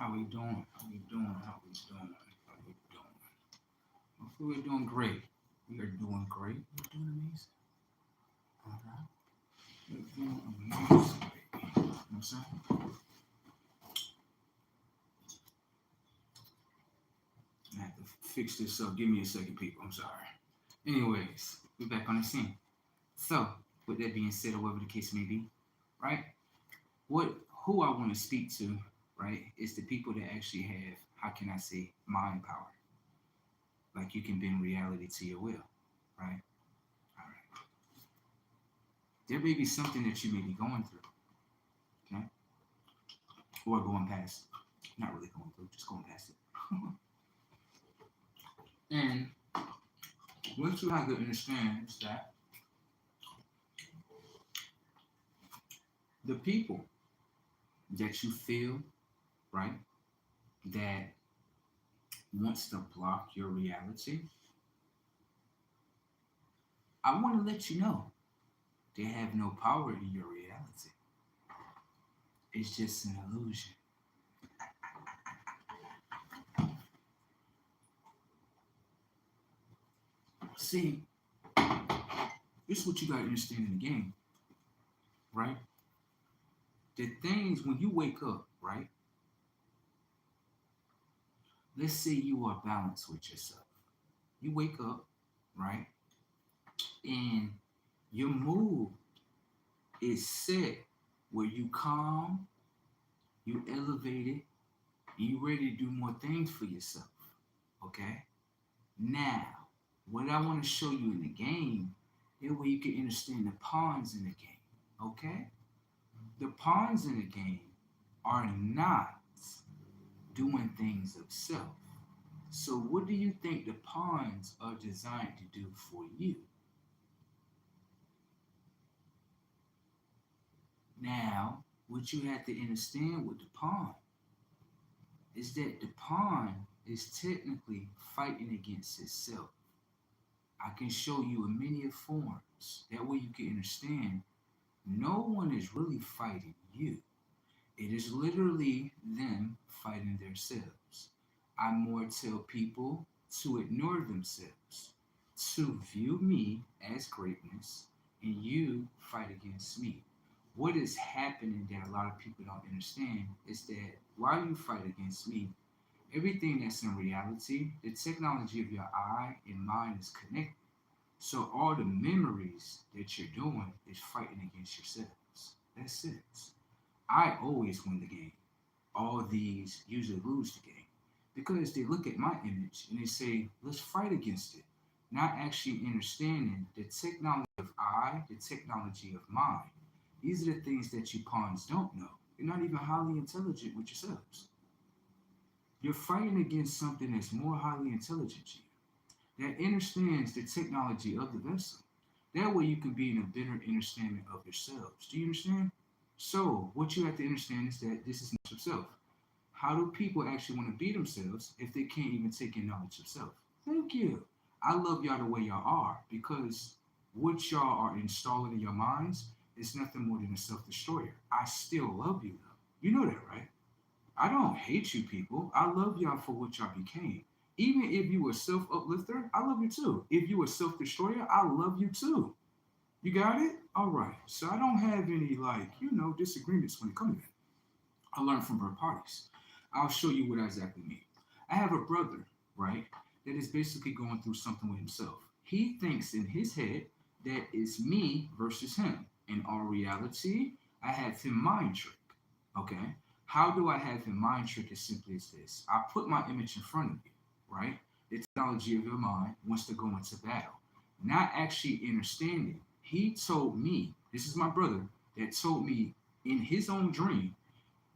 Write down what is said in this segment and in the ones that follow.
How we doing? How we doing? How we doing? How we doing? Hopefully we're doing great. We are doing great. We're doing amazing. All right. We're doing amazing, baby. You know what I'm saying? I have to fix this up. Give me a second, people. I'm sorry. Anyways, we're back on the scene. So, with that being said, or whatever the case may be, right? What who I want to speak to, right, is the people that actually have, how can I say, mind power. Like you can bend reality to your will, right? All right. There may be something that you may be going through, okay? Or going past. Not really going through, just going past it. And what you have to understand is that the people that you feel, right, that wants to block your reality, I want to let you know they have no power in your reality. It's just an illusion. See, this is what you got to understand in the game, right? The things when you wake up, right? Let's say you are balanced with yourself. You wake up, right? And your mood is set where you calm, you elevated, and you ready to do more things for yourself. Okay? Now, what I want to show you in the game, that way you can understand the pawns in the game. Okay? The pawns in the game are not doing things of self. So what do you think the pawns are designed to do for you? Now, what you have to understand with the pawn is that the pawn is technically fighting against itself. I can show you in many forms. That way you can understand no one is really fighting you. It is literally them fighting themselves. I more tell people to ignore themselves, to view me as greatness, and you fight against me. What is happening that a lot of people don't understand is that while you fight against me, everything that's in reality, the technology of your eye and mind is connected. So all the memories that you're doing is fighting against yourselves. That's it. I always win the game. All these usually lose the game because they look at my image and they say, let's fight against it. Not actually understanding the technology of I, the technology of mind. These are the things that you pawns don't know. You're not even highly intelligent with yourselves. You're fighting against something that's more highly intelligent to you, that understands the technology of the vessel. That way you can be in a better understanding of yourselves. Do you understand? So, what you have to understand is that this is knowledge of self. How do people actually want to be themselves if they can't even take in knowledge of self? Thank you. I love y'all the way y'all are because what y'all are installing in your minds is nothing more than a self destroyer. I still love you though. You know that, right? I don't hate you people. I love y'all for what y'all became. Even if you were self uplifter, I love you too. If you were self destroyer, I love you too. You got it? All right. So I don't have any disagreements when it comes to that. I learned from both parties. I'll show you what I exactly mean. I have a brother, right, that is basically going through something with himself. He thinks in his head that it's me versus him. In all reality, I have him mind trick. Okay? How do I have him mind trick as simply as this? I put my image in front of you, right? The technology of your mind wants to go into battle. Not actually understanding. He told me, this is my brother, that told me in his own dream,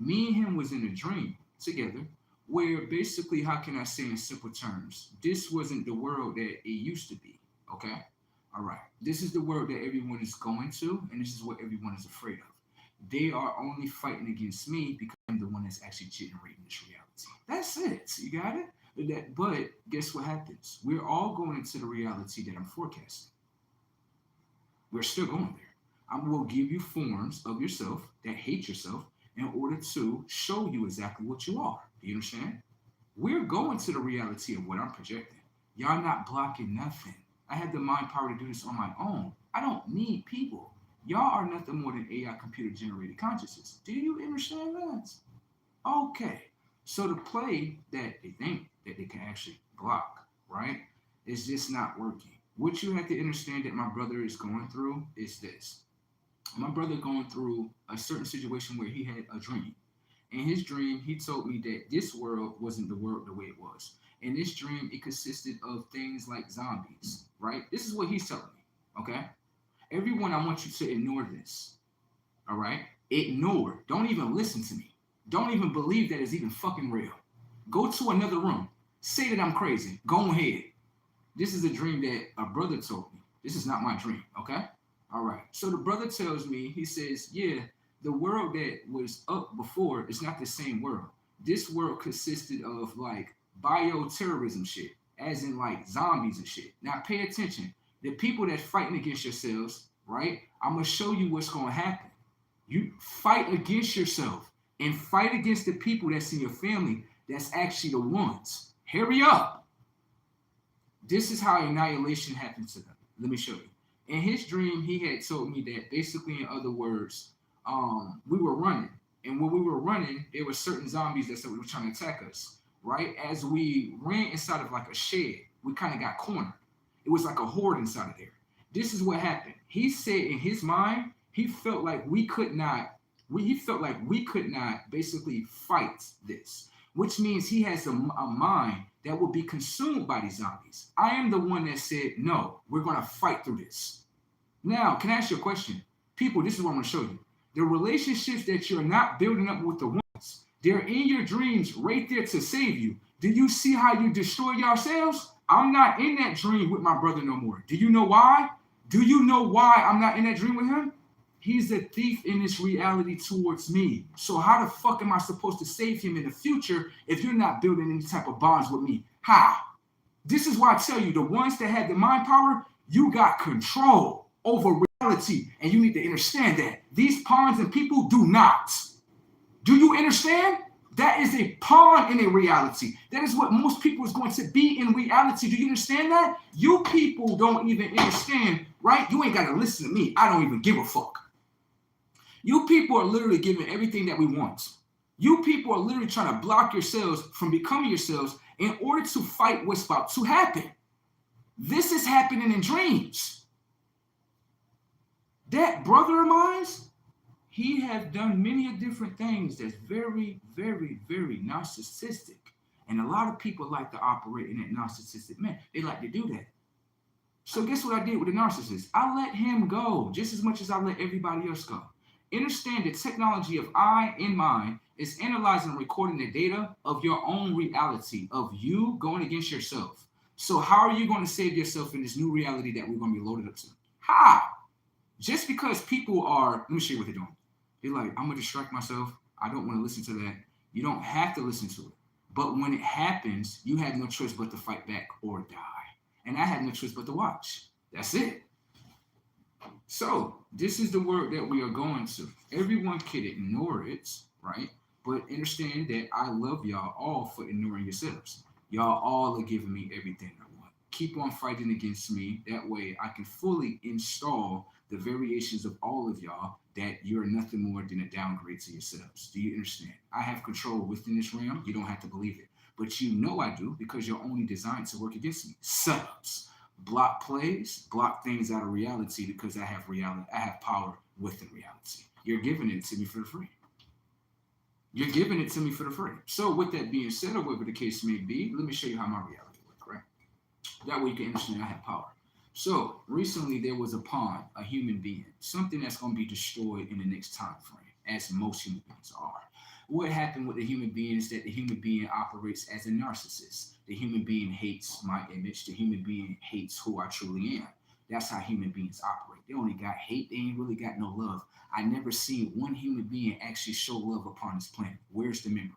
me and him was in a dream together where basically, how can I say in simple terms, this wasn't the world that it used to be, okay? All right. This is the world that everyone is going to, and this is what everyone is afraid of. They are only fighting against me because I'm the one that's actually generating this reality. That's it. You got it? But guess what happens? We're all going into the reality that I'm forecasting. We're still going there. I will give you forms of yourself that hate yourself in order to show you exactly what you are. Do you understand? We're going to the reality of what I'm projecting. Y'all not blocking nothing. I have the mind power to do this on my own. I don't need people. Y'all are nothing more than AI computer generated consciousness. Do you understand that? Okay. So the play that they think that they can actually block, right, is just not working. What you have to understand that my brother is going through is this. My brother going through a certain situation where he had a dream. In his dream, he told me that this world wasn't the world the way it was. In this dream, it consisted of things like zombies, right? This is what he's telling me, okay? Everyone, I want you to ignore this, all right? Ignore. Don't even listen to me. Don't even believe that it's even fucking real. Go to another room. Say that I'm crazy. Go ahead. This is a dream that a brother told me. This is not my dream, okay? All right. So the brother tells me, he says, yeah, the world that was up before is not the same world. This world consisted of like bioterrorism shit, as in like zombies and shit. Now pay attention. The people that's fighting against yourselves, right? I'm gonna show you what's gonna happen. You fight against yourself and fight against the people that's in your family that's actually the ones. Hurry up. This is how annihilation happens to them. Let me show you. In his dream, he had told me that basically, in other words, we were running. And when we were running, there were certain zombies that said we were trying to attack us, right? As we ran inside of like a shed, we kind of got cornered. It was like a horde inside of there. This is what happened. He said in his mind, he felt like he felt like we could not basically fight this, which means he has a mind that will be consumed by these zombies. I am the one that said, no, we're going to fight through this. Now, can I ask you a question? People, this is what I'm going to show you. The relationships that you're not building up with the ones, they're in your dreams right there to save you. Do you see how you destroy yourselves? I'm not in that dream with my brother no more. Do you know why? Do you know why I'm not in that dream with him? He's a thief in this reality towards me. So how the fuck am I supposed to save him in the future if you're not building any type of bonds with me? How? This is why I tell you, the ones that have the mind power, you got control over reality, and you need to understand that. These pawns and people do not. Do you understand? That is a pawn in a reality. That is what most people is going to be in reality. Do you understand that? You people don't even understand, right? You ain't got to listen to me. I don't even give a fuck. You people are literally giving everything that we want. You people are literally trying to block yourselves from becoming yourselves in order to fight what's about to happen. This is happening in dreams. That brother of mine, he has done many different things that's very, very, very narcissistic. And a lot of people like to operate in that narcissistic man. They like to do that. So guess what I did with the narcissist? I let him go just as much as I let everybody else go. Understand the technology of I in mind is analyzing and recording the data of your own reality, of you going against yourself. So how are you going to save yourself in this new reality that we're going to be loaded up to? How? Just because people are, let me show you what they're doing. They're like, I'm going to distract myself. I don't want to listen to that. You don't have to listen to it. But when it happens, you have no choice but to fight back or die. And I had no choice but to watch. That's it. So this is the word that we are going to. Everyone can ignore it, right? But understand that I love y'all all for ignoring yourselves. Y'all all are giving me everything I want. Keep on fighting against me. That way I can fully install the variations of all of y'all that you're nothing more than a downgrade to yourselves. Do you understand? I have control within this realm. You don't have to believe it. But you know I do because you're only designed to work against me. Setups. Block plays, block things out of reality because I have reality. I have power within reality. You're giving it to me for the free. You're giving it to me for the free. So with that being said, or whatever the case may be, let me show you how my reality works, right? That way you can understand I have power. So recently there was a pawn, a human being, something that's going to be destroyed in the next time frame, as most human beings are. What happened with the human being is that the human being operates as a narcissist. The human being hates my image. The human being hates who I truly am. That's how human beings operate. They only got hate. They ain't really got no love. I never seen one human being actually show love upon this planet. Where's the memory?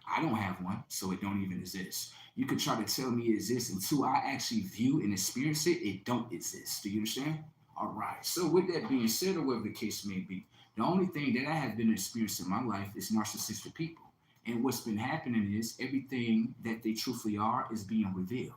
I don't have one, so it don't even exist. You could try to tell me it exists until I actually view and experience it, it don't exist. Do you understand? All right. So with that being said, or whatever the case may be, the only thing that I have been experiencing in my life is narcissistic people. And what's been happening is everything that they truthfully are is being revealed.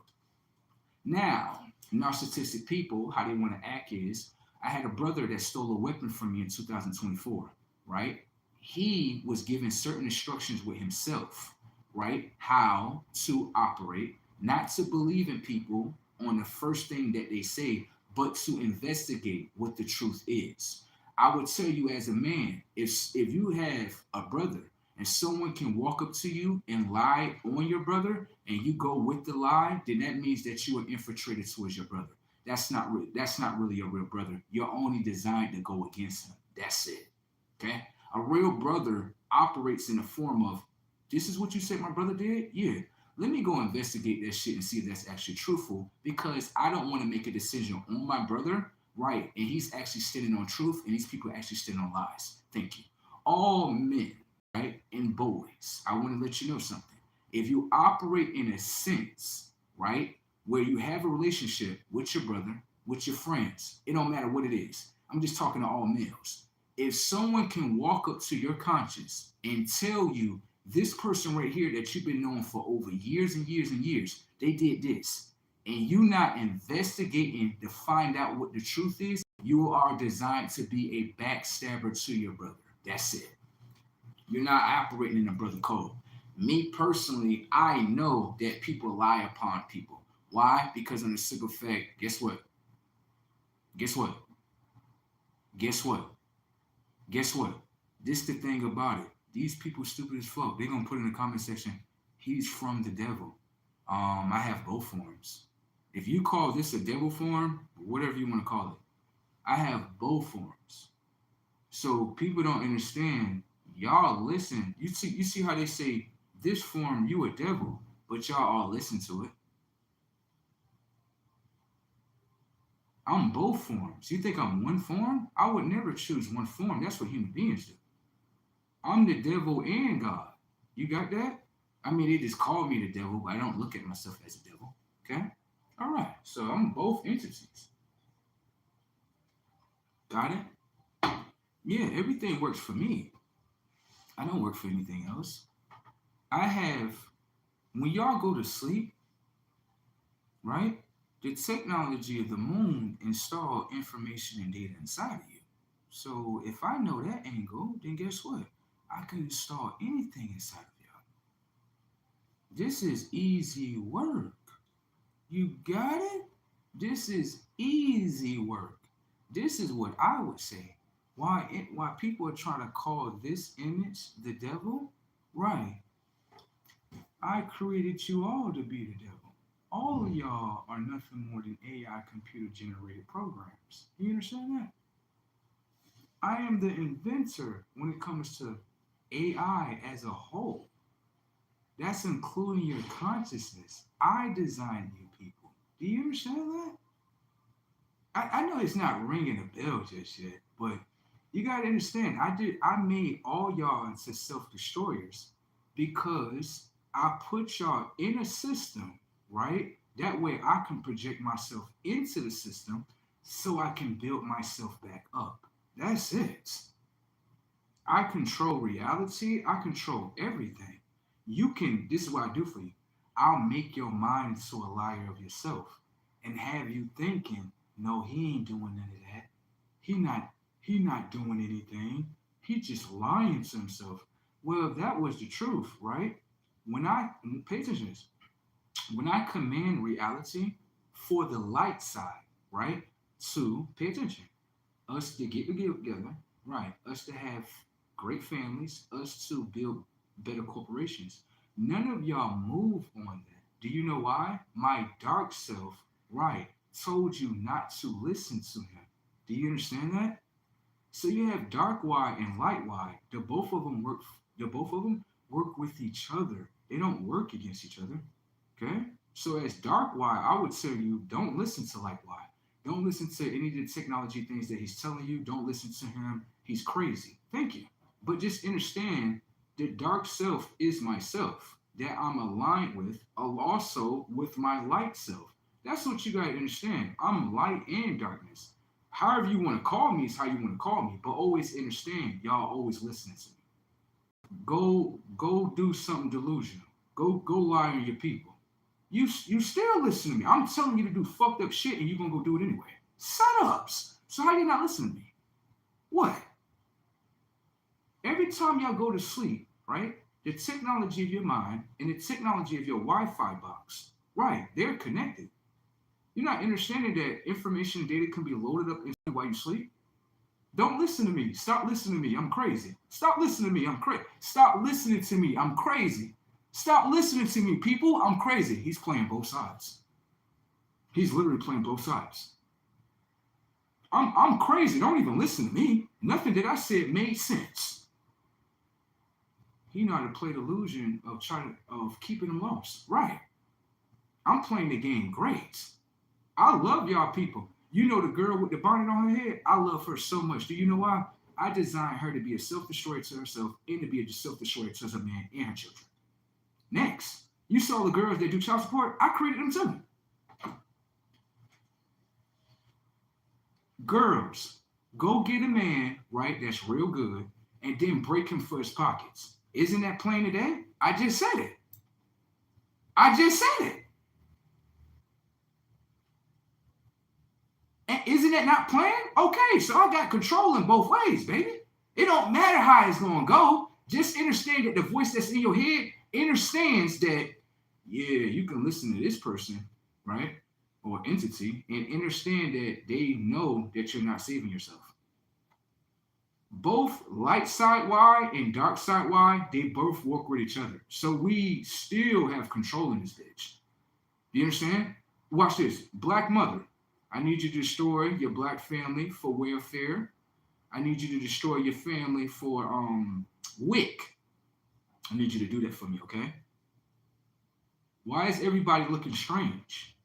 Now, narcissistic people, how they want to act is, I had a brother that stole a weapon from me in 2024, right? He was given certain instructions with himself, right? How to operate, not to believe in people on the first thing that they say, but to investigate what the truth is. I would tell you as a man, if you have a brother and someone can walk up to you and lie on your brother and you go with the lie, then that means that you are infiltrated towards your brother. That's not really a real brother. You're only designed to go against him. That's it. Okay? A real brother operates in the form of, this is what you said my brother did? Yeah. Let me go investigate that shit and see if that's actually truthful, because I don't want to make a decision on my brother, right? And he's actually standing on truth and these people are actually standing on lies. Thank you. All men, right, and boys, I want to let you know something. If you operate in a sense, right, where you have a relationship with your brother, with your friends, it don't matter what it is. I'm just talking to all males. If someone can walk up to your conscience and tell you, this person right here that you've been knowing for over years and years and years, they did this, and you not investigating to find out what the truth is, you are designed to be a backstabber to your brother. That's it. You're not operating in a brother code. Me personally, I know that people lie upon people. Why? Because on the simple fact, guess what? Guess what? Guess what? Guess what? This the thing about it. These people stupid as fuck. They gonna put in the comment section, he's from the devil. I have both forms. If you call this a devil form, whatever you want to call it, I have both forms. So people don't understand. Y'all listen. You see how they say this form, you a devil, but y'all all listen to it. I'm both forms. You think I'm one form? I would never choose one form. That's what human beings do. I'm the devil and God. You got that? I mean, they just call me the devil, but I don't look at myself as a devil. Okay? All right. So I'm both entities. Got it? Yeah, everything works for me. I don't work for anything else. I have, when y'all go to sleep, right? The technology of the moon install information and data inside of you. So if I know that angle, then guess what? I can install anything inside of y'all. This is easy work. You got it? This is easy work. This is what I would say. Why people are trying to call this image the devil? Right. I created you all to be the devil. All of y'all are nothing more than AI computer generated programs. You understand that? I am the inventor when it comes to AI as a whole. That's including your consciousness. I designed you people. Do you understand that? I know it's not ringing a bell just yet, but you gotta understand, I made all y'all into self-destroyers because I put y'all in a system, right? That way I can project myself into the system so I can build myself back up. That's it. I control reality. I control everything. This is what I do for you. I'll make your mind to a liar of yourself and have you thinking, no, he ain't doing none of that. He not doing anything. He just lying to himself. Well, that was the truth, right? When I pay attention to this, when I command reality for the light side, right? To pay attention, us to get together, right? Us to have great families, us to build better corporations. None of y'all move on that. Do you know why? My dark self, right, told you not to listen to him. Do you understand that? So you have dark Y and light Y. The both of them work with each other. They don't work against each other. Okay? So as dark Y, I would tell you, don't listen to light Y. Don't listen to any of the technology things that he's telling you. Don't listen to him. He's crazy. Thank you. But just understand that dark self is myself that I'm aligned with, also with my light self. That's what you gotta understand. I'm light and darkness. However you want to call me is how you want to call me, but always understand y'all always listening to me. Go do something delusional. Go lie on your people. You still listen to me. I'm telling you to do fucked up shit and you're gonna go do it anyway. Setups. So how you not listening to me? What? Every time y'all go to sleep, right? The technology of your mind and the technology of your Wi-Fi box, right? They're connected. You're not understanding that information and data can be loaded up while you sleep. Don't listen to me. Stop listening to me. I'm crazy. Stop listening to me. I'm crazy. Stop listening to me. I'm crazy. Stop listening to me, people. I'm crazy. He's playing both sides. He's literally playing both sides. I'm crazy. Don't even listen to me. Nothing that I said made sense. He know how to play the illusion of keeping them lost. Right. I'm playing the game great. I love y'all people. You know the girl with the bonnet on her head? I love her so much. Do you know why? I designed her to be a self-destroyer to herself and to be a self-destroyer to her man and her children. Next, you saw the girls that do child support. I created them too. Girls, go get a man, right, that's real good, and then break him for his pockets. Isn't that plain today? I just said it. I just said it. And isn't that not plain? Okay, so I got control in both ways, baby. It don't matter how it's gonna go. Just understand that the voice that's in your head understands that, yeah, you can listen to this person, right? Or entity, and understand that they know that you're not saving yourself. Both light side Y and dark side Y, they both work with each other. So we still have control in this bitch. Do you understand? Watch this. Black mother. I need you to destroy your black family for welfare. I need you to destroy your family for WIC. I need you to do that for me, okay? Why is everybody looking strange?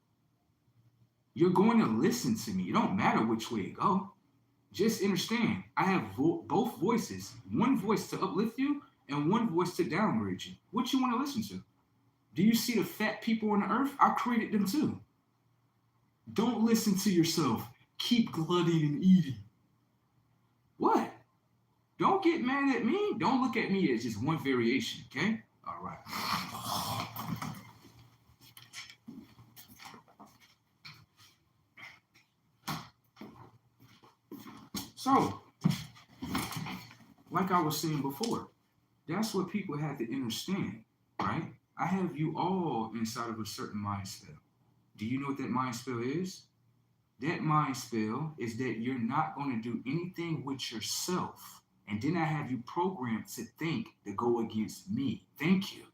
You're going to listen to me. It don't matter which way it go. Just understand, I have both voices. One voice to uplift you and one voice to downgrade you. What you want to listen to? Do you see the fat people on the earth? I created them too. Don't listen to yourself. Keep glutting and eating. What? Don't get mad at me. Don't look at me as just one variation, okay? All right. So, like I was saying before, that's what people have to understand, right? I have you all inside of a certain mind spell. Do you know what that mind spell is? That mind spell is that you're not going to do anything with yourself. And then I have you programmed to think to go against me. Thank you.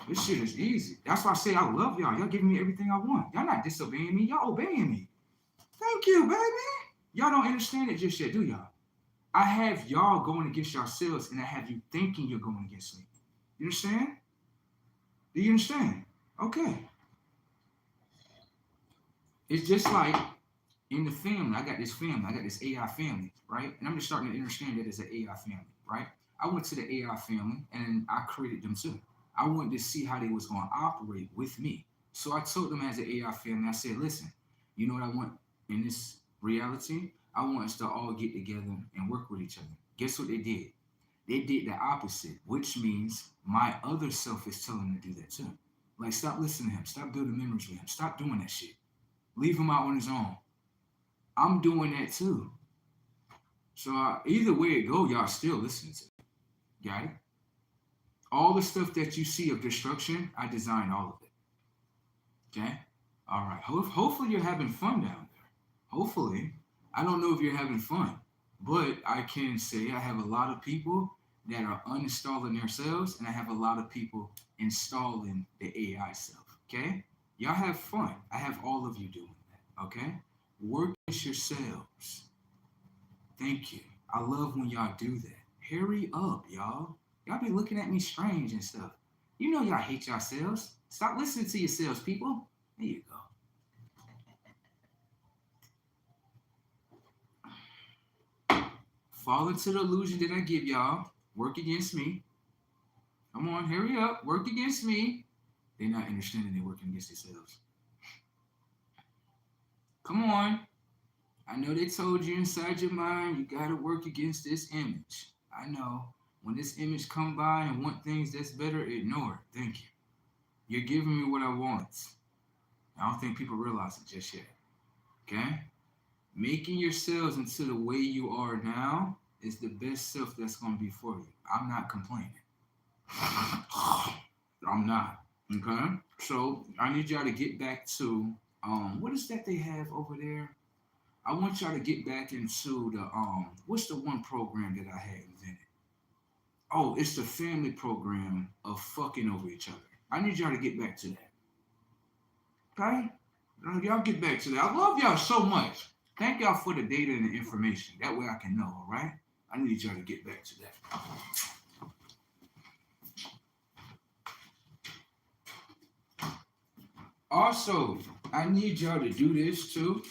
This shit is easy. That's why I say I love y'all. Y'all giving me everything I want. Y'all not disobeying me. Y'all obeying me. Thank you, baby. Y'all don't understand it just yet, do y'all? I have y'all going against yourselves and I have you thinking you're going against me. You understand? Do you understand? Okay. It's just like in the family. I got this family. I got this AI family, right? And I'm just starting to understand that it's an AI family, right? I went to the AI family and I created them too. I wanted to see how they was going to operate with me. So I told them as an AI family, I said, listen, you know what I want in this reality? I want us to all get together and work with each other. Guess what they did? They did the opposite, which means my other self is telling them to do that too. Like, stop listening to him. Stop building memories with him. Stop doing that shit. Leave him out on his own. I'm doing that too. So either way it go, y'all still listening to it. Got it? All the stuff that you see of destruction, I designed all of it. Okay? All right. Hopefully you're having fun down there. Hopefully. I don't know if you're having fun, but I can say I have a lot of people that are uninstalling themselves, and I have a lot of people installing the AI self. Okay? Y'all have fun. I have all of you doing that. Okay? Work with yourselves. Thank you. I love when y'all do that. Hurry up, y'all. Y'all be looking at me strange and stuff. You know y'all hate yourselves. Stop listening to yourselves, people. There you go. Fall into the illusion that I give y'all. Work against me. Come on, hurry up. Work against me. They're not understanding they're working against themselves. Come on. I know they told you inside your mind you gotta work against this image. I know. When this image come by and want things that's better, ignore it. Thank you. You're giving me what I want. I don't think people realize it just yet. Okay? Making yourselves into the way you are now is the best self that's going to be for you. I'm not complaining. I'm not. Okay? So I need y'all to get back to what is that they have over there? I want y'all to get back into the what's the one program that I had invented? Oh, it's the family program of fucking over each other. I need y'all to get back to that. Okay? Y'all get back to that. I love y'all so much. Thank y'all for the data and the information. That way I can know, all right? I need y'all to get back to that. Also, I need y'all to do this too,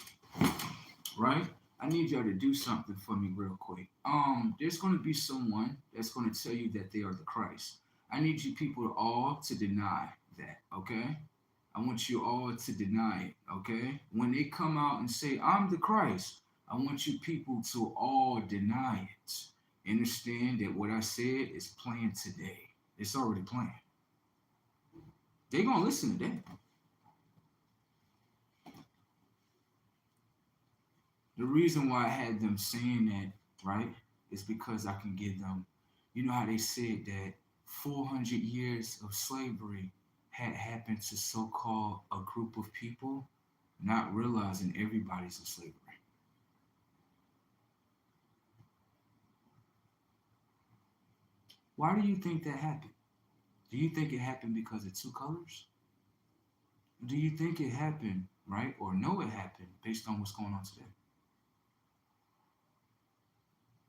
right? I need y'all to do something for me real quick. There's gonna be someone that's gonna tell you that they are the Christ. I need you people all to deny that, okay? I want you all to deny it, okay? When they come out and say, I'm the Christ, I want you people to all deny it. Understand that what I said is playing today. It's already playing. They're gonna listen to that. The reason why I had them saying that, right, is because I can give them, you know how they said that 400 years of slavery had happened to so-called a group of people, not realizing everybody's in slavery. Why do you think that happened? Do you think it happened because of two colors? Do you think it happened, right, or know it happened based on what's going on today?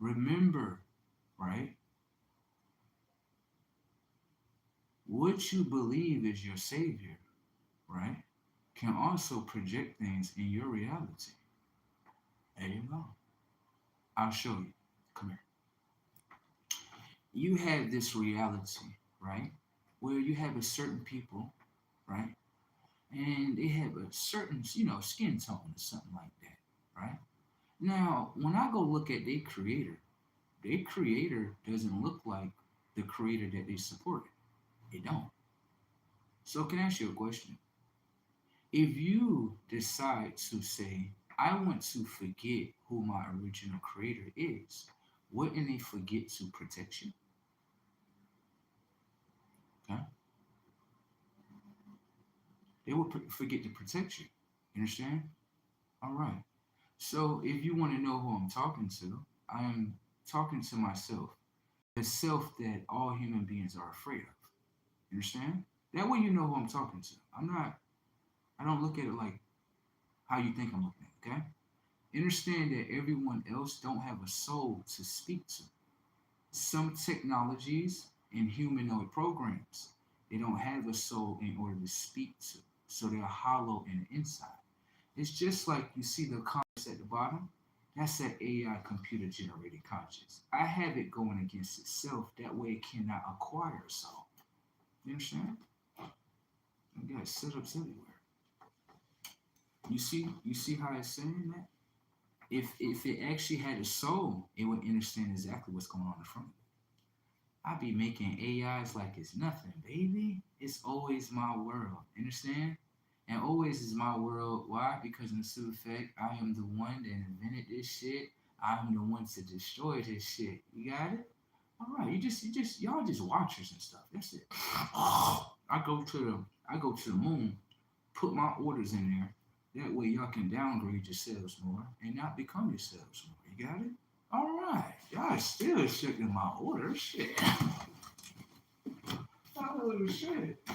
Remember, right, what you believe is your savior, right, can also project things in your reality. There you go. I'll show you. Come here. You have this reality, right, where you have a certain people, right, and they have a certain, skin tone or something like that, right? Now, when I go look at their creator doesn't look like the creator that they supported. It don't. So can I ask you a question? If you decide to say, I want to forget who my original creator is, wouldn't they forget to protect you? Okay? They would forget to protect you. You understand? All right. So if you want to know who I'm talking to, I am talking to myself, the self that all human beings are afraid of. You understand? That way you know who I'm talking to. I don't look at it like how you think I'm looking at it, okay? Understand that everyone else don't have a soul to speak to. Some technologies and humanoid programs, they don't have a soul in order to speak to. So they're hollow in the inside. It's just like you see the comments at the bottom. That's that AI computer generated conscious. I have it going against itself. That way it cannot acquire a soul. You understand? You got setups everywhere. You see how it's saying that? If it actually had a soul, it would understand exactly what's going on in front of it. I be making AIs like it's nothing, baby. It's always my world. Understand? And always is my world. Why? Because in the simple fact, I am the one that invented this shit. I'm the one to destroy this shit. You got it? All right. Y'all just watchers and stuff. That's it. I go to the moon, put my orders in there. That way y'all can downgrade yourselves more and not become yourselves more. You got it? All right. Y'all still checking my orders. Shit. Oh, shit.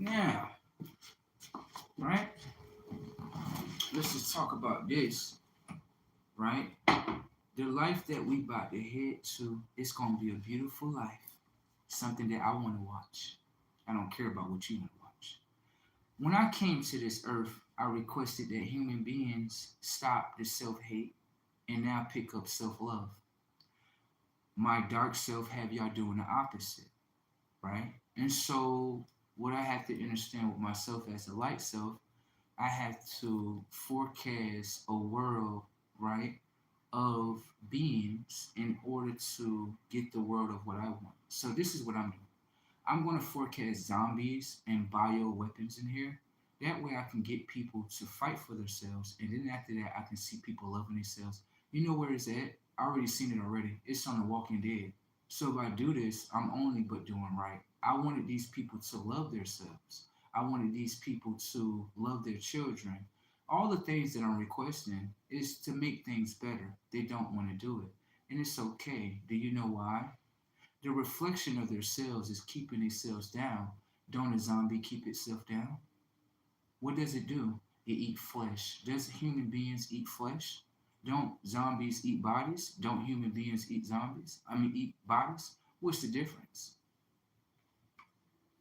Now, right? Let's just talk about this, right? The life that we about to head to, it's gonna be a beautiful life. Something that I want to watch. I don't care about what you want to watch. When I came to this earth, I requested that human beings stop the self hate and now pick up self love. My dark self have y'all doing the opposite, right? And so, what I have to understand with myself as a light self, I have to forecast a world, right, of beings in order to get the world of what I want. So, this is what I'm doing. I'm going to forecast zombies and bio weapons in here. That way I can get people to fight for themselves. And then after that, I can see people loving themselves. You know where it's at? I already seen it already. It's on The Walking Dead. So if I do this, I'm only but doing right. I wanted these people to love themselves. I wanted these people to love their children. All the things that I'm requesting is to make things better. They don't want to do it. And it's okay. Do you know why? The reflection of their cells is keeping themselves down. Don't a zombie keep itself down? What does it do? It eat flesh. Does human beings eat flesh? Don't zombies eat bodies? Don't human beings eat zombies? I mean, eat bodies? What's the difference?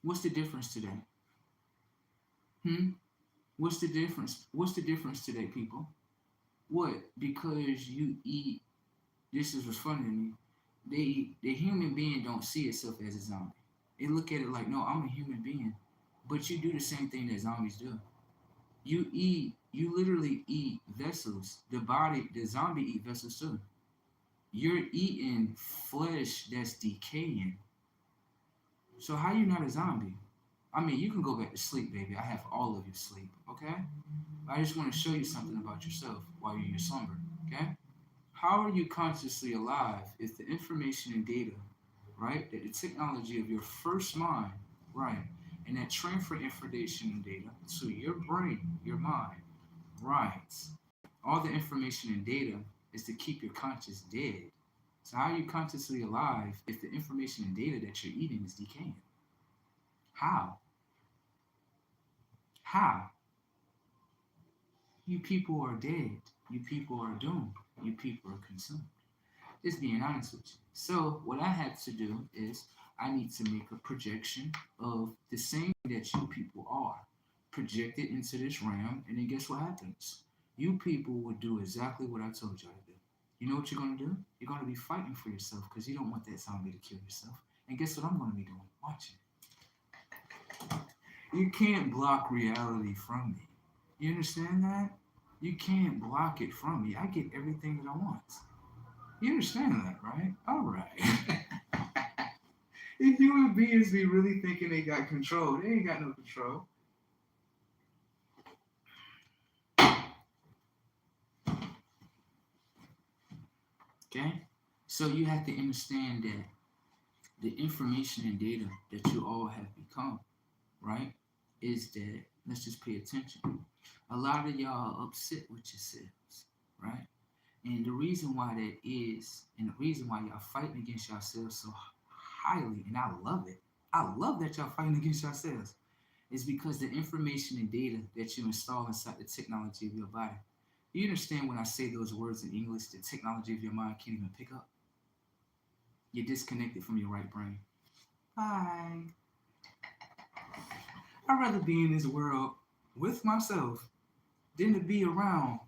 What's the difference today? Hmm? What's the difference? What's the difference today, people? What? Because you eat. This is what's funny to me. The human being don't see itself as a zombie. They look at it like, no, I'm a human being, but you do the same thing that zombies do. You literally eat vessels. The zombie eat vessels too. You're eating flesh that's decaying. So how you not a zombie? I mean, you can go back to sleep, baby. I have all of your sleep, okay? I just want to show you something about yourself while you're in your slumber, okay? How are you consciously alive if the information and data, right, that the technology of your first mind, right, and that transfer information and data to your brain, your mind, right, all the information and data is to keep your conscious dead. So how are you consciously alive if the information and data that you're eating is decaying? How? How? You people are dead. You people are doomed. You people are consumed. Just being honest with you. So what I have to do is I need to make a projection of the same that you people are. Project it into this realm, and then guess what happens? You people will do exactly what I told y'all to do. You know what you're gonna do? You're gonna be fighting for yourself because you don't want that zombie to kill yourself. And guess what I'm gonna be doing? Watching. You can't block reality from me. You understand that? You can't block it from me. I get everything that I want. You understand that, right? All right. If human beings be really thinking they got control, they ain't got no control. Okay? So you have to understand that the information and data that you all have become, right, is that, let's just pay attention. A lot of y'all are upset with yourselves, right? And the reason why that is, and the reason why y'all fighting against yourselves so highly, and I love it. I love that y'all fighting against yourselves. Is because the information and data that you install inside the technology of your body. You understand when I say those words in English, the technology of your mind can't even pick up? You're disconnected from your right brain. Bye. I'd rather be in this world with myself than to be around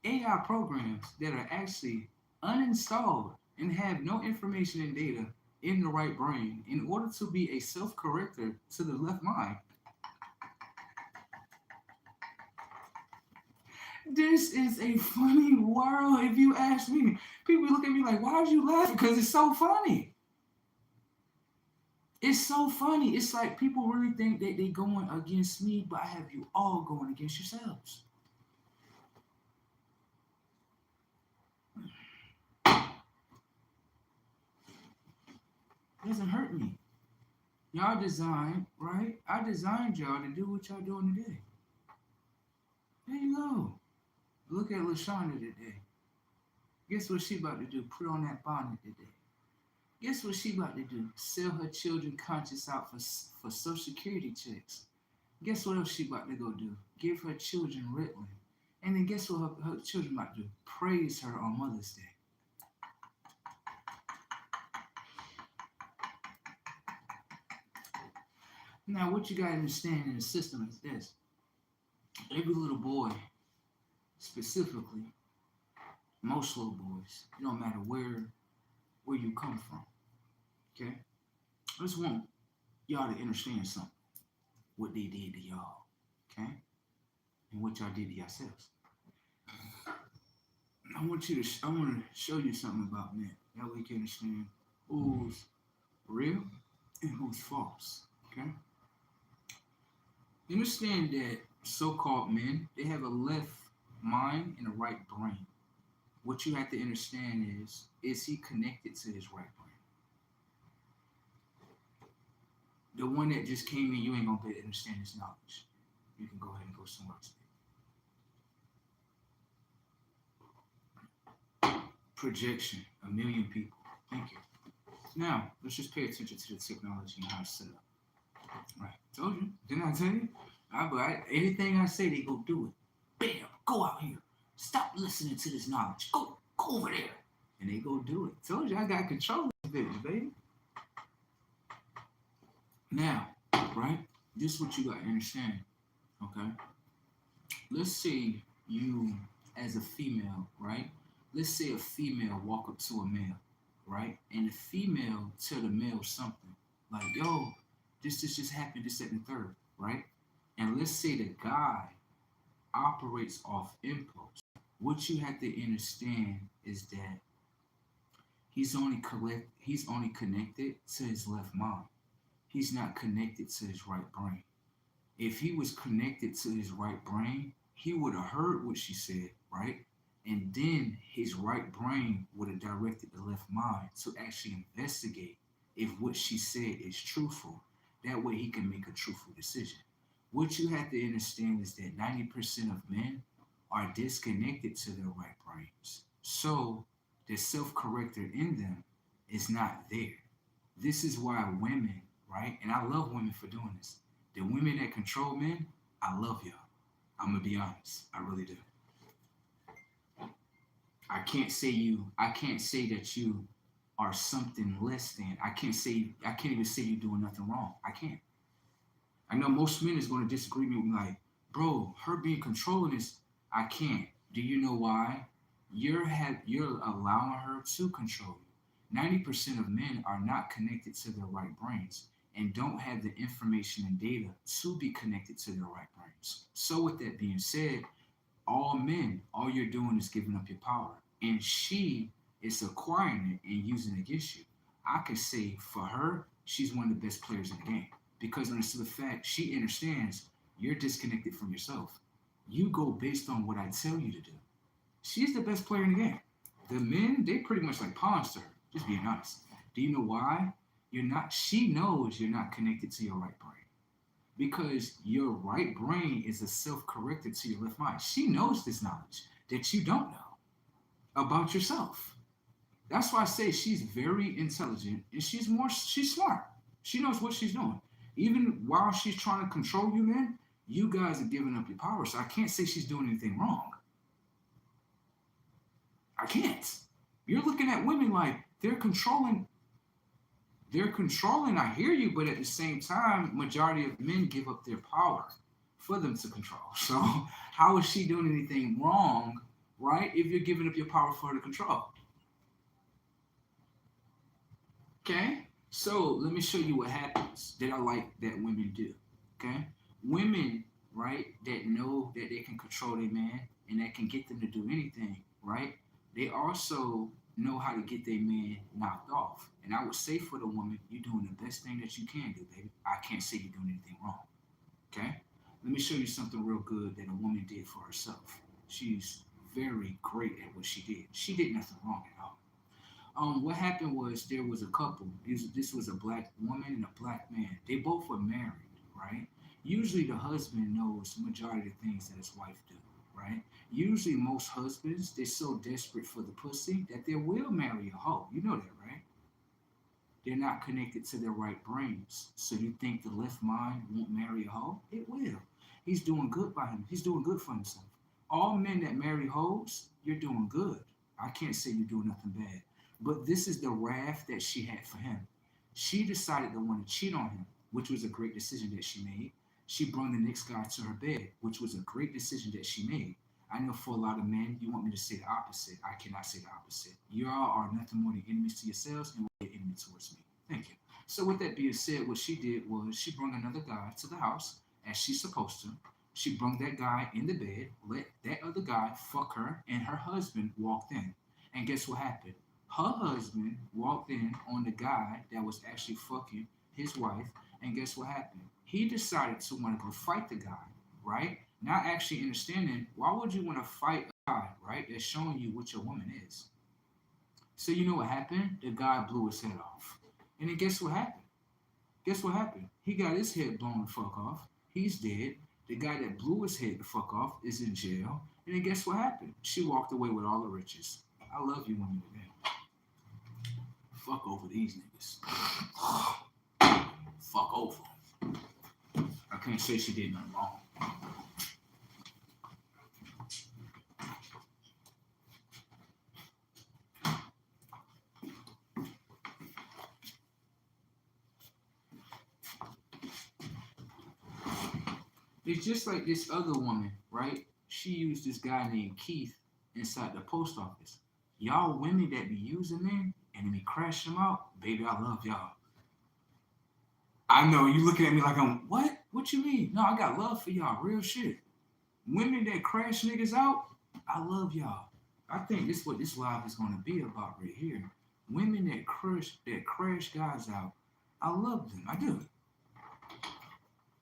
AI programs that are actually uninstalled and have no information and data in the right brain in order to be a self-corrector to the left mind. This is a funny world, if you ask me. People look at me like, why are you laughing? Because it's so funny. It's so funny. It's like people really think that they're going against me, but I have you all going against yourselves. It doesn't hurt me. Y'all designed, right? I designed y'all to do what y'all doing today. There you go. Look at LaShonda today. Guess what she about to do? Put on that bonnet today. Guess what she about to do? Sell her children conscious out for Social Security checks. Guess what else she about to go do? Give her children Ritalin. And then guess what her children about to do? Praise her on Mother's Day. Now, what you got to understand in the system is this. Every little boy, specifically, most little boys, it don't matter where you come from. Okay? I just want y'all to understand something. What they did to y'all. Okay? And what y'all did to yourselves. I want to show you something about men. That way you can understand who's real and who's false. Okay? Understand that so-called men, they have a left mind and a right brain. What you have to understand is he connected to his right brain? The one that just came in, you ain't gonna be able to understand this knowledge. You can go ahead and go somewhere else. Projection, a million people. Thank you. Now, let's just pay attention to the technology and how it's set up. Right. Told you. Didn't I tell you? Anything I say, they go do it. Bam! Go out here. Stop listening to this knowledge. Go over there. And they go do it. Told you I got control of this bitch, baby. Now, right? This is what you got to understand. Okay? Let's say you, as a female, right? Let's say a female walk up to a male, right? And the female tell the male something like, yo, this just happened, this, that, and the third, right? And let's say the guy operates off impulse. What you have to understand is that he's only connected to his left mind. He's not connected to his right brain. If he was connected to his right brain, he would have heard what she said, right? And then his right brain would have directed the left mind to actually investigate if what she said is truthful. That way he can make a truthful decision. What you have to understand is that 90% of men are disconnected to their right brains. So the self-corrector in them is not there. This is why women, right? And I love women for doing this. The women that control men, I love y'all. I'm gonna be honest. I really do. I can't say that you are something less than. I can't even say you're doing nothing wrong. I can't. I know most men is going to disagree with me, like, bro, her being controlling is, I can't. Do you know why? You're allowing her to control you. 90% of men are not connected to their right brains and don't have the information and data to be connected to their right brains. So with that being said, all men, all you're doing is giving up your power. And she is acquiring it and using it against you. I could say for her, she's one of the best players in the game. Because under the fact she understands you're disconnected from yourself. You go based on what I tell you to do. She's the best player in the game. The men, they pretty much like pawns to her, just being honest. Do you know why? She knows you're not connected to your right brain. Because your right brain is a self-corrector to your left mind. She knows this knowledge that you don't know about yourself. That's why I say she's very intelligent and she's smart. She knows what she's doing. Even while she's trying to control you, man, you guys are giving up your power. So I can't say she's doing anything wrong. I can't. You're looking at women like they're controlling. I hear you, but at the same time, majority of men give up their power for them to control. So how is she doing anything wrong, right? If you're giving up your power for her to control. Okay? So let me show you what happens that I like that women do. Okay? Women, right, that know that they can control their man and that can get them to do anything, right? They also know how to get their man knocked off. And I would say for the woman, you're doing the best thing that you can do, baby. I can't say you're doing anything wrong. Okay? Let me show you something real good that a woman did for herself. She's very great at what she did. She did nothing wrong at all. What happened was there was a couple. This was a black woman and a black man. They both were married, right? Usually the husband knows the majority of the things that his wife do, right? Usually most husbands, they're so desperate for the pussy that they will marry a hoe. You know that, right? They're not connected to their right brains. So you think the left mind won't marry a hoe? It will. He's doing good by him. He's doing good for himself. All men that marry hoes, you're doing good. I can't say you're doing nothing bad. But this is the wrath that she had for him. She decided to want to cheat on him, which was a great decision that she made. She brought the next guy to her bed, which was a great decision that she made. I know for a lot of men, you want me to say the opposite. I cannot say the opposite. Y'all are nothing more than enemies to yourselves and will be an enemy towards me. Thank you. So with that being said, what she did was she brought another guy to the house as she's supposed to. She brought that guy in the bed, let that other guy fuck her, and her husband walked in. And guess what happened? Her husband walked in on the guy that was actually fucking his wife, and guess what happened? He decided to want to go fight the guy, right? Not actually understanding why would you want to fight a guy, right? That's showing you what your woman is. So you know what happened? The guy blew his head off. And then guess what happened? Guess what happened? He got his head blown the fuck off. He's dead. The guy that blew his head the fuck off is in jail. And then guess what happened? She walked away with all the riches. I love you women today. Fuck over these niggas. Fuck over. I can't say she did nothing wrong. It's just like this other woman, right? She used this guy named Keith inside the post office. Y'all women that be using men and then be crashing them out, baby, I love y'all. I know you looking at me like I'm what? What you mean? No, I got love for y'all, real shit. Women that crash niggas out, I love y'all. I think this is what this live is gonna be about right here. Women that crash guys out, I love them. I do.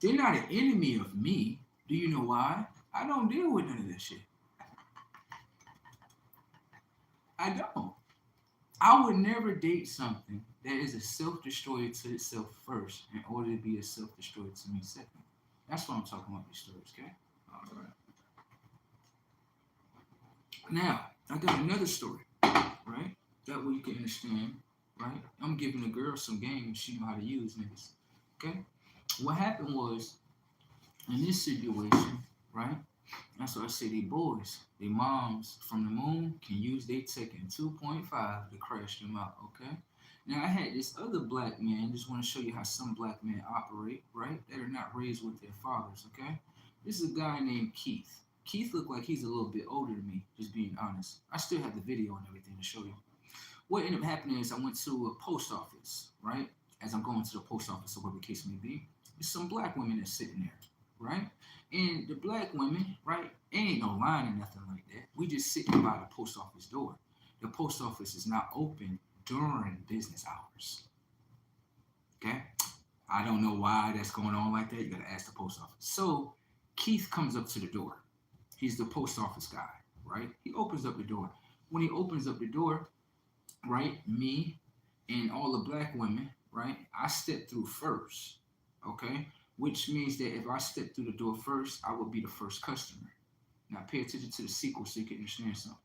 They're not an enemy of me. Do you know why? I don't deal with none of that shit. I don't. I would never date something that is a self destroyer to itself first in order to be a self destroyer to me second. That's what I'm talking about these stories, okay? All right. Now, I got another story, right? That way you can understand, right? I'm giving a girl some game she know how to use niggas. Okay? What happened was in this situation, right? That's why I say they boys, they moms from the moon can use their Tekken 2.5 to crash them out, okay? Now I had this other black man, just want to show you how some black men operate, right? That are not raised with their fathers, okay? This is a guy named Keith. Keith looked like he's a little bit older than me, just being honest. I still have the video and everything to show you. What ended up happening is I went to a post office, right? As I'm going to the post office or whatever the case may be, there's some black women that's sitting there, right? And the black women, right, ain't no line or nothing like that. We just sitting by the post office door. The post office is not open during business hours. Okay? I don't know why that's going on like that. You gotta ask the post office. So Keith comes up to the door. He's the post office guy, right? He opens up the door. When he opens up the door, right, me and all the black women, right, I step through first, okay? Which means that if I step through the door first, I would be the first customer. Now pay attention to the sequel so you can understand something.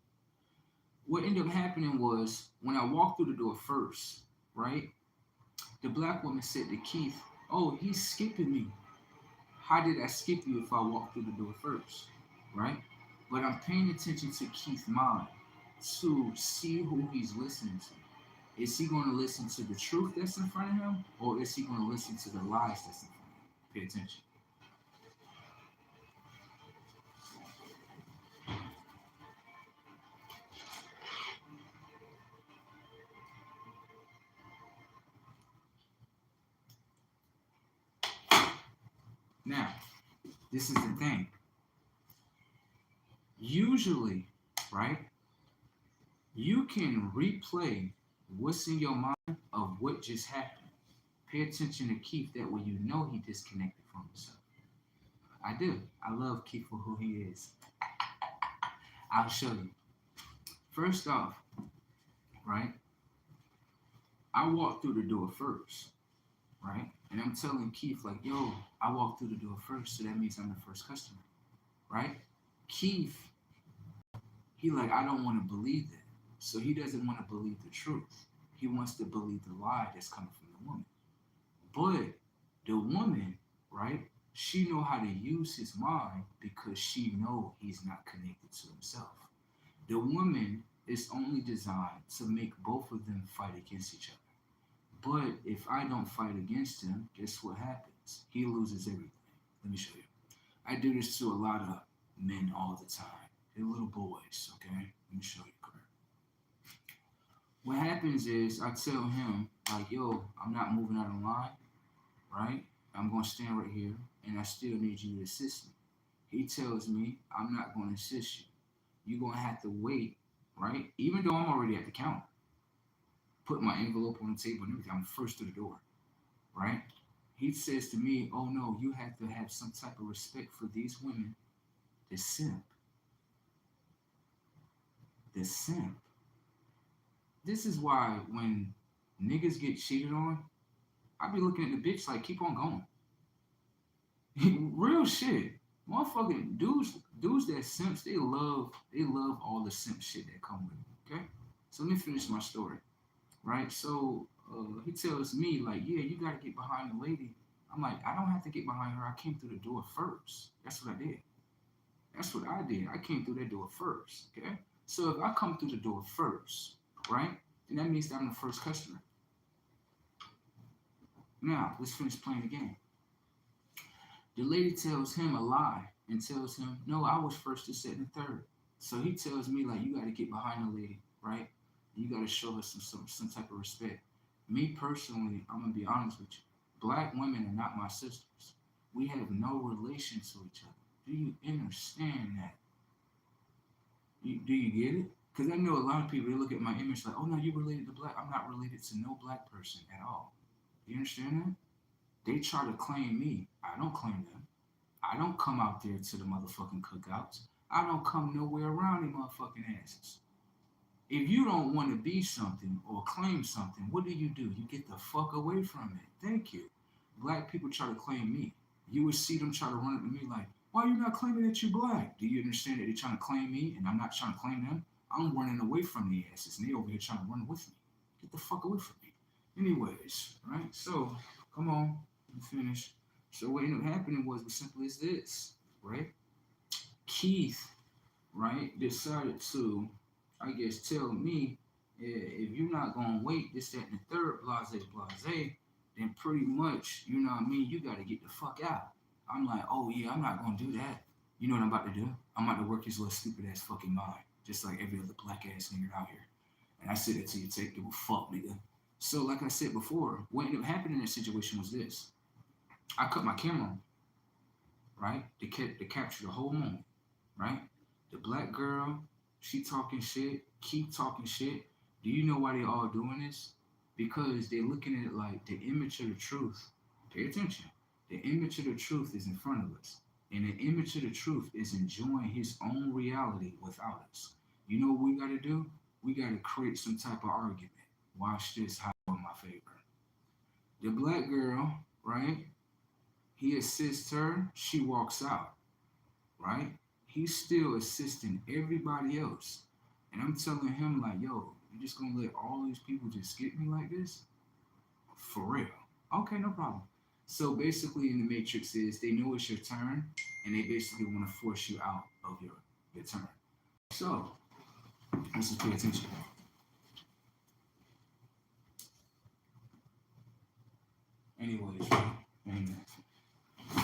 What ended up happening was when I walked through the door first, right, the black woman said to Keith, "Oh, he's skipping me. How did I skip you if I walked through the door first?" Right? But I'm paying attention to Keith's mind to see who he's listening to. Is he going to listen to the truth that's in front of him, or is he going to listen to the lies that's in front of him? Pay attention. Now, this is the thing. Usually, right, you can replay what's in your mind of what just happened. Pay attention to Keith, that way you know he disconnected from himself. I do. I love Keith for who he is. I'll show you. First off, right, I walked through the door first, right? And I'm telling Keith, like, yo, I walked through the door first, so that means I'm the first customer, right? Keith, he like, I don't want to believe that. So he doesn't want to believe the truth. He wants to believe the lie that's coming from the woman. But the woman, right, she know how to use his mind because she know he's not connected to himself. The woman is only designed to make both of them fight against each other. But if I don't fight against him, guess what happens? He loses everything. Let me show you. I do this to a lot of men all the time. They're little boys, okay? Let me show you, Kurt. What happens is I tell him, like, yo, I'm not moving out of line, right? I'm gonna stand right here and I still need you to assist me. He tells me I'm not gonna assist you. You're gonna have to wait, right? Even though I'm already at the counter, put my envelope on the table and everything, I'm first to the door, right? He says to me, oh no, you have to have some type of respect for these women. The simp. The simp. This is why when niggas get cheated on, I be looking at the bitch like, keep on going. Real shit. Motherfucking dudes that simps, they love all the simp shit that come with it. Okay? So let me finish my story. Right? So he tells me, like, yeah, you gotta get behind the lady. I'm like, I don't have to get behind her. I came through the door first. That's what I did. That's what I did. I came through that door first. Okay? So if I come through the door first, right? Then that means that I'm the first customer. Now, let's finish playing the game. The lady tells him a lie and tells him, no, I was first to second and third. So he tells me, like, you got to get behind the lady, right? You got to show her some type of respect. Me personally, I'm going to be honest with you. Black women are not my sisters. We have no relation to each other. Do you understand that? Do you get it? Because I know a lot of people, they look at my image like, oh, no, you're related to black. I'm not related to no black person at all. You understand that? They try to claim me. I don't claim them. I don't come out there to the motherfucking cookouts. I don't come nowhere around these motherfucking asses. If you don't want to be something or claim something, what do? You get the fuck away from it. Thank you. Black people try to claim me. You would see them try to run up to me like, why are you not claiming that you black? Do you understand that they're trying to claim me and I'm not trying to claim them? I'm running away from the asses and they over here trying to run with me. Get the fuck away from me. Anyways, right? So, come on, let me finish. So what ended up happening was as simple as this, right? Keith, right, decided to, I guess, tell me, if you're not gonna wait this, that, and the third, blase, then pretty much, you know what I mean, you gotta get the fuck out. I'm like, oh yeah, I'm not gonna do that. You know what I'm about to do? I'm about to work his little stupid ass fucking mind, just like every other black ass nigga out here. And I said that to you, take give a fuck, nigga. So, like I said before, what ended up happening in that situation was this. I cut my camera on, right? To capture the whole moment, right? The black girl, she talking shit, keep talking shit. Do you know why they all doing this? Because they're looking at it like the image of the truth. Pay attention. The image of the truth is in front of us. And the image of the truth is enjoying his own reality without us. You know what we gotta do? We gotta create some type of argument. Watch this how in my favor. The black girl, right? He assists her, she walks out, right? He's still assisting everybody else. And I'm telling him, like, yo, you just gonna let all these people just skip me like this? For real. Okay, no problem. So basically in the Matrix is they know it's your turn and they basically want to force you out of your turn. So let's just pay attention. Anyways,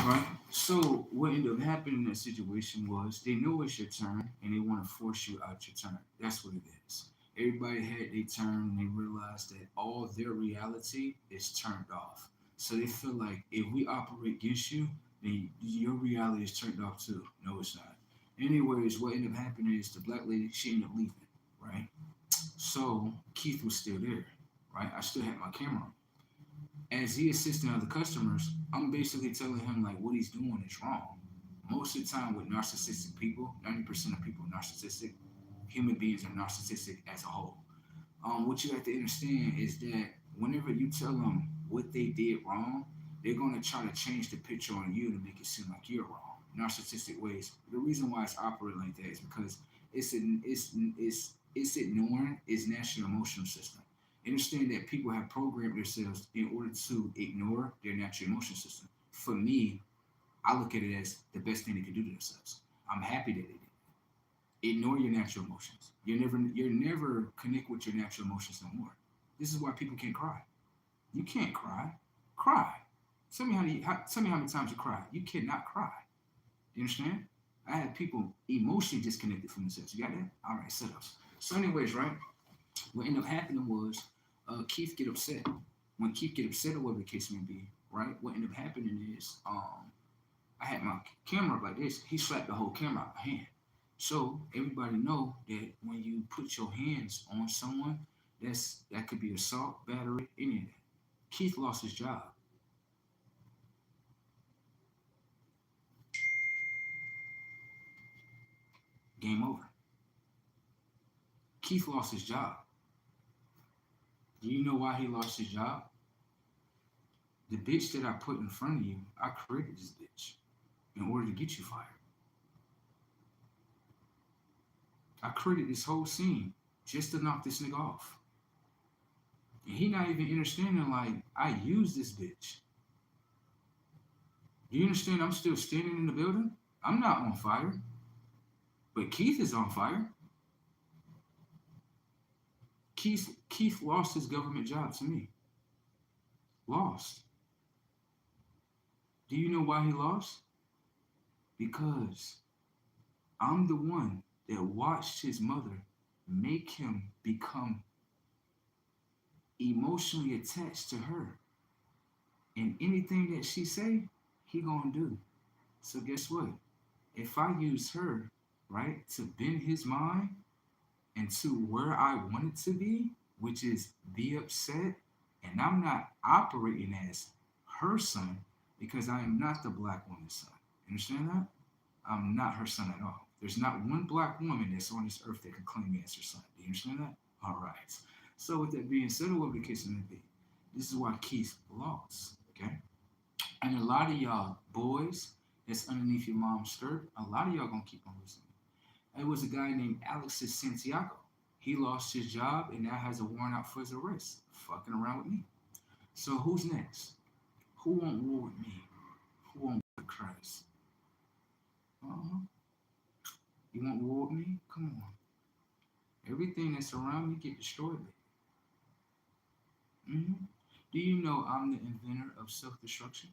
right? So what ended up happening in that situation was they know it's your turn and they want to force you out your turn. That's what it is. Everybody had their turn and they realized that all their reality is turned off. So they feel like if we operate against you, then your reality is turned off too. No, it's not. Anyways, what ended up happening is the black lady, she ended up leaving, right? So Keith was still there, right? I still had my camera on. As he assisting other customers, I'm basically telling him like what he's doing is wrong. Most of the time with narcissistic people, 90% of people are narcissistic. Human beings are narcissistic as a whole. What you have to understand is that whenever you tell them what they did wrong, they're going to try to change the picture on you to make it seem like you're wrong. Narcissistic ways. The reason why it's operating like that is because it's ignoring its natural emotional system. Understand that people have programmed themselves in order to ignore their natural emotion system. For me, I look at it as the best thing they can do to themselves. I'm happy that they did. Ignore your natural emotions. You're never connect with your natural emotions no more. This is why people can't cry. You can't cry. Cry. Tell me how many times you cry. You cannot cry. You understand? I had people emotionally disconnected from themselves. You got that? All right, sit-ups. So, anyways, right? What ended up happening was Keith get upset. When Keith get upset or whatever the case may be, right? What ended up happening is I had my camera up like this. He slapped the whole camera out of my hand. So everybody know that when you put your hands on someone, that could be assault, battery, any of that. Keith lost his job. Game over. Keith lost his job. Do you know why he lost his job? The bitch that I put in front of you, I created this bitch in order to get you fired. I created this whole scene just to knock this nigga off. And he not even understanding like I use this bitch. Do you understand I'm still standing in the building? I'm not on fire. But Keith is on fire. Keith lost his government job to me. Lost. Do you know why he lost? Because I'm the one that watched his mother make him become emotionally attached to her. And anything that she say, he gonna do. So guess what? If I use her, right, to bend his mind and to where I want it to be, which is be upset, and I'm not operating as her son because I am not the black woman's son. Understand that? I'm not her son at all. There's not one black woman that's on this earth that can claim me as her son. Do you understand that? All right. So with that being said, whatever the case may be, this is why Keith lost. Okay. And a lot of y'all boys that's underneath your mom's skirt, a lot of y'all gonna keep on listening. It was a guy named Alexis Santiago. He lost his job and now has a warrant out for his arrest. Fucking around with me. So who's next? Who want war with me? Who want war with Christ? Uh-huh. You want war with me? Come on. Everything that's around me get destroyed. Mm-hmm. Do you know I'm the inventor of self-destruction?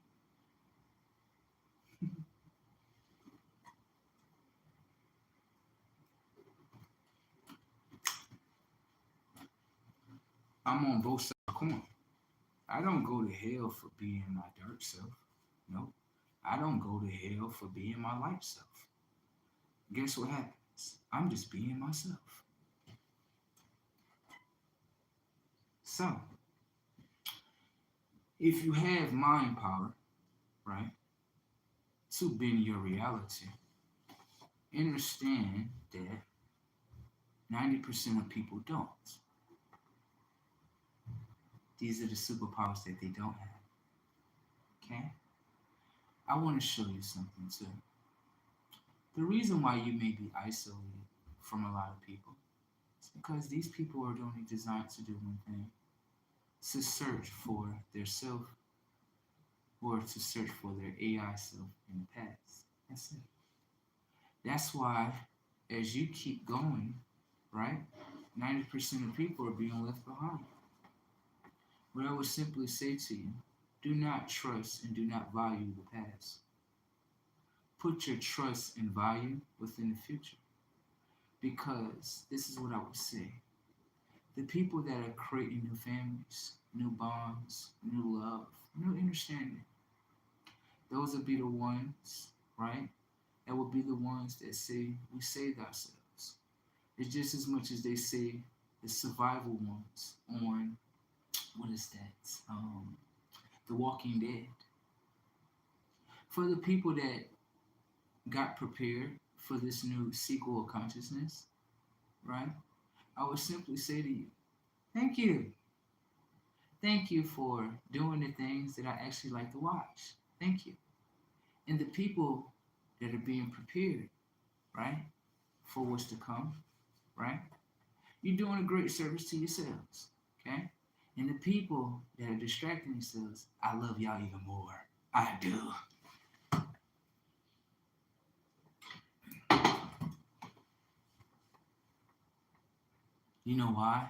I'm on both sides of the coin. I don't go to hell for being my dark self. No. I don't go to hell for being my light self. Guess what happens? I'm just being myself. So, if you have mind power, right, to bend your reality, understand that 90% of people don't. These are the superpowers that they don't have. Okay? I want to show you something too. The reason why you may be isolated from a lot of people is because these people are only designed to do one thing: to search for their self or to search for their AI self in the past. That's it. That's why, as you keep going, right, 90% of people are being left behind. What I would simply say to you: do not trust and do not value the past. Put your trust and value within the future. Because this is what I would say: the people that are creating new families, new bonds, new love, new understanding, those will be the ones, right? That will be the ones that say we saved ourselves. It's just as much as they say the survival ones on, what is that? The Walking Dead. For the people that got prepared for this new sequel of consciousness, right? I would simply say to you, thank you. Thank you for doing the things that I actually like to watch. Thank you. And the people that are being prepared, right, for what's to come, right? You're doing a great service to yourselves, okay? And the people that are distracting themselves, I love y'all even more. I do. You know why?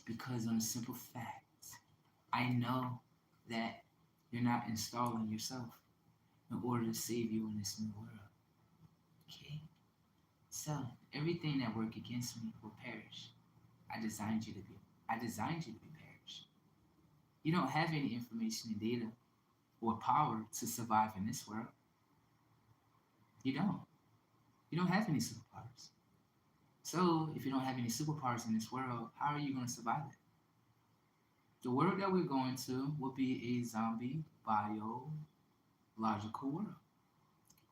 Because on a simple fact, I know that You're not installing yourself in order to save you in this new world. Okay? So everything that work against me will perish. I designed you to be. I designed you to be perished. You don't have any information and data or power to survive in this world. You don't. You don't have any superpowers. So if you don't have any superpowers in this world, how are you going to survive it? The world that we're going to will be a zombie biological world.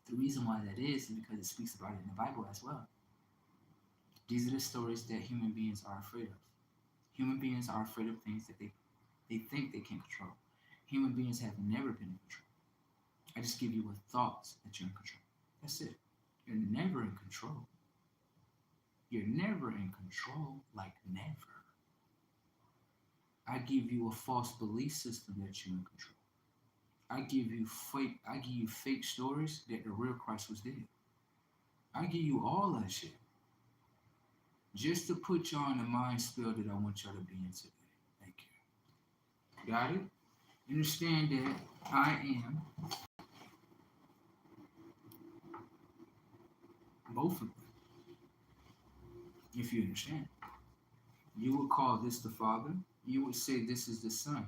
The reason why that is because it speaks about it in the Bible as well. These are the stories that human beings are afraid of. Human beings are afraid of things that they think they can control. Human beings have never been in control. I just give you a thought that you're in control. That's it. You're never in control. You're never in control, like never. I give you a false belief system that you're in control. I give you fake stories that the real Christ was dead. I give you all that shit. Just to put y'all in the mind spell that I want y'all to be in today. Thank you. Got it? Understand that I am both of them. If you understand. You would call this the Father. You would say this is the Son.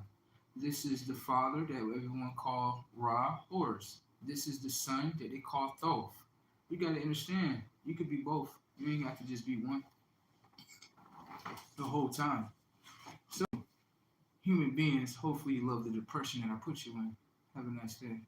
This is the Father that everyone call Ra, Horus. This is the Son that they call Thoth. You got to understand, you could be both. You ain't got to just be one the whole time. So, human beings, hopefully you love the depression that I put you in. Have a nice day.